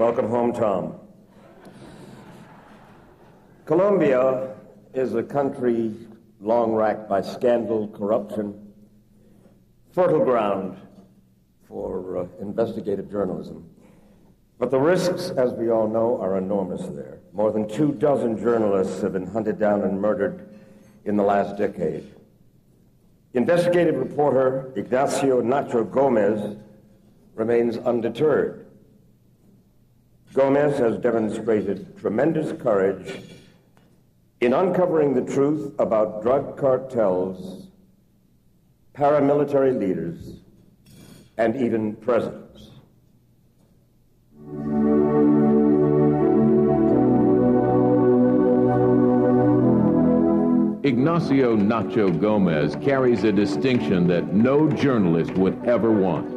Welcome home, Tom. Colombia is a country long racked by scandal, corruption, fertile ground for investigative journalism. But the risks, as we all know, are enormous there. More than 24 journalists have been hunted down and murdered in the last decade. Investigative reporter Ignacio Nacho Gomez remains undeterred. Gomez has demonstrated tremendous courage in uncovering the truth about drug cartels, paramilitary leaders, and even presidents. Ignacio Nacho Gomez carries a distinction that no journalist would ever want.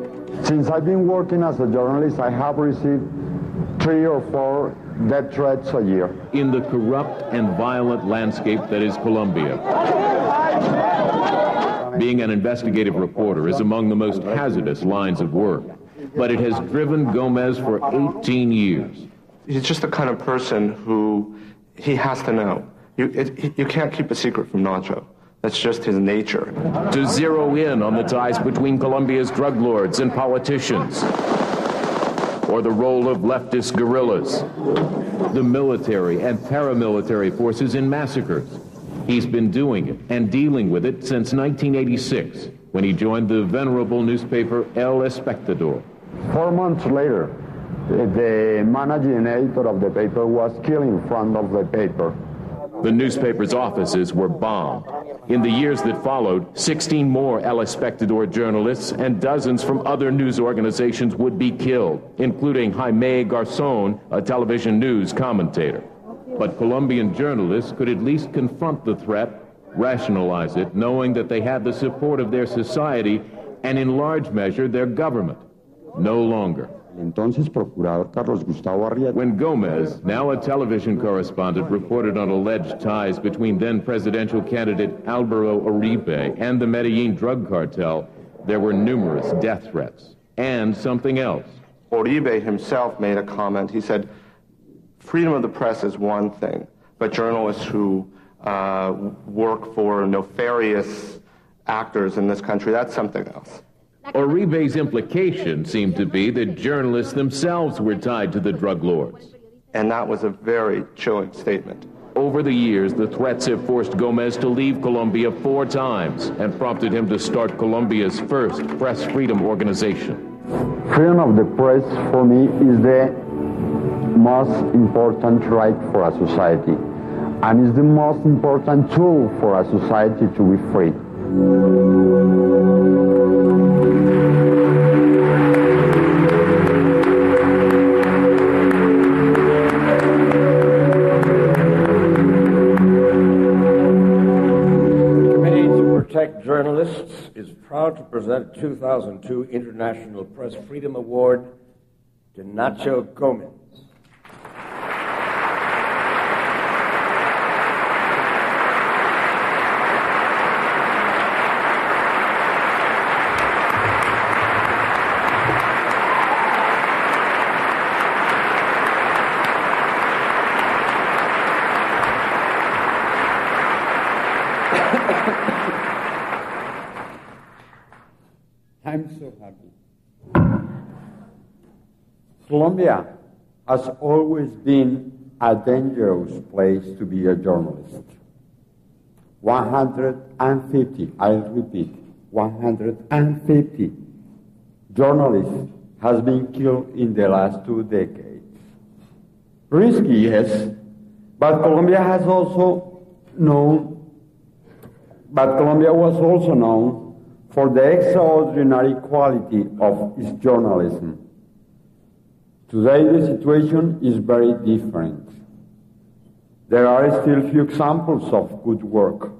Since I've been working as a journalist, I have received 3 or 4 death threats a year. In the corrupt and violent landscape that is Colombia, being an investigative reporter is among the most hazardous lines of work, but it has driven Gomez for 18 years. He's just the kind of person who he has to know. You can't keep a secret from Nacho. That's just his nature. To zero in on the ties between Colombia's drug lords and politicians, or the role of leftist guerrillas, the military and paramilitary forces in massacres. He's been doing it and dealing with it since 1986, when he joined the venerable newspaper El Espectador. 4 months later, the managing editor of the paper was killed in front of the paper. The newspaper's offices were bombed. In the years that followed, 16 more El Espectador journalists and dozens from other news organizations would be killed, including Jaime Garzón, a television news commentator. But Colombian journalists could at least confront the threat, rationalize it, knowing that they had the support of their society and, in large measure, their government. No longer. When Gomez, now a television correspondent, reported on alleged ties between then presidential candidate Álvaro Uribe and the Medellin drug cartel, there were numerous death threats. And something else. Uribe himself made a comment. He said, freedom of the press is one thing, but journalists who work for nefarious actors in this country, that's something else. Uribe's implication seemed to be that journalists themselves were tied to the drug lords. And that was a very chilling statement. Over the years, the threats have forced Gomez to leave Colombia 4 times and prompted him to start Colombia's first press freedom organization. Freedom of the press, for me, is the most important right for a society, and is the most important tool for a society to be free. Journalists is proud to present 2002 International Press Freedom Award to Nacho Gomez. I'm so happy. Colombia has always been a dangerous place to be a journalist. 150, I'll repeat, 150 journalists has been killed in the last 2 decades. Risky, yes, but Colombia was also known for the extraordinary quality of its journalism. Today the situation is very different. There are still few examples of good work,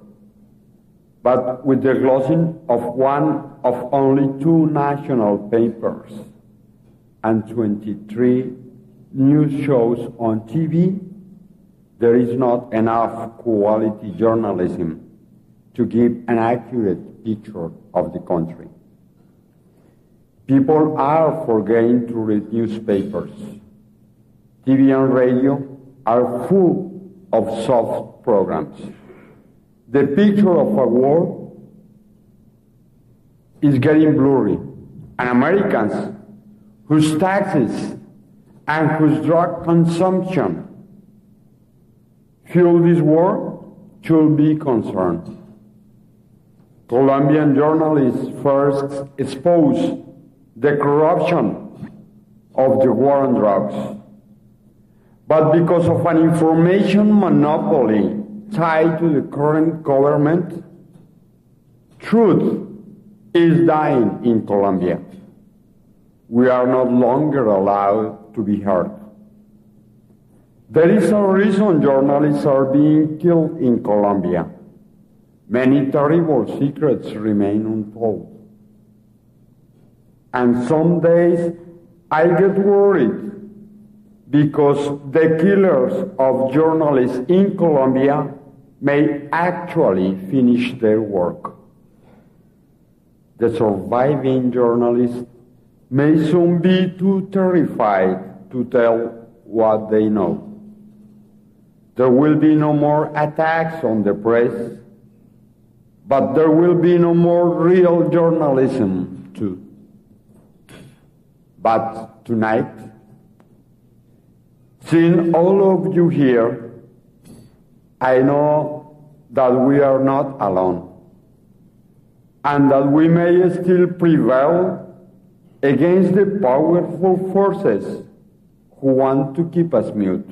but with the closing of one of only 2 national papers and 23 news shows on TV, there is not enough quality journalism to give an accurate picture of the country. People are forgetting to read newspapers. TV and radio are full of soft programs. The picture of a world is getting blurry, and Americans whose taxes and whose drug consumption fuel this war should be concerned. Colombian journalists first exposed the corruption of the war on drugs, but because of an information monopoly tied to the current government, truth is dying in Colombia. We are no longer allowed to be heard. There is a reason journalists are being killed in Colombia. Many terrible secrets remain untold. And some days I get worried because the killers of journalists in Colombia may actually finish their work. The surviving journalists may soon be too terrified to tell what they know. There will be no more attacks on the press, but there will be no more real journalism too. But tonight, seeing all of you here, I know that we are not alone, and that we may still prevail against the powerful forces who want to keep us mute.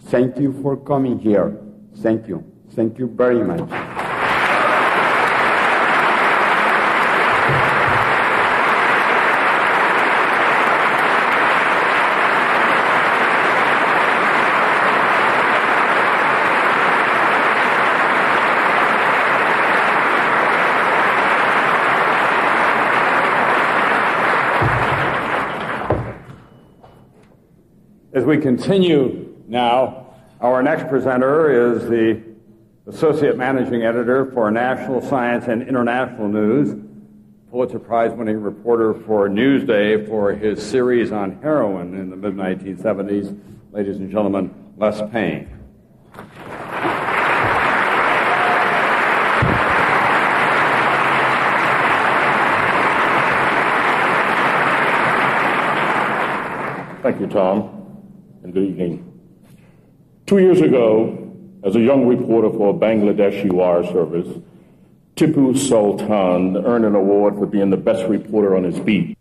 Thank you for coming here. Thank you. Thank you very much. As we continue now, our next presenter is the Associate Managing Editor for National Science and International News, Pulitzer Prize-winning reporter for Newsday for his series on heroin in the mid-1970s. Ladies and gentlemen, Les Payne. Thank you, Tom. And good evening. 2 years ago, as a young reporter for Bangladeshi wire service, Tipu Sultan earned an award for being the best reporter on his beat.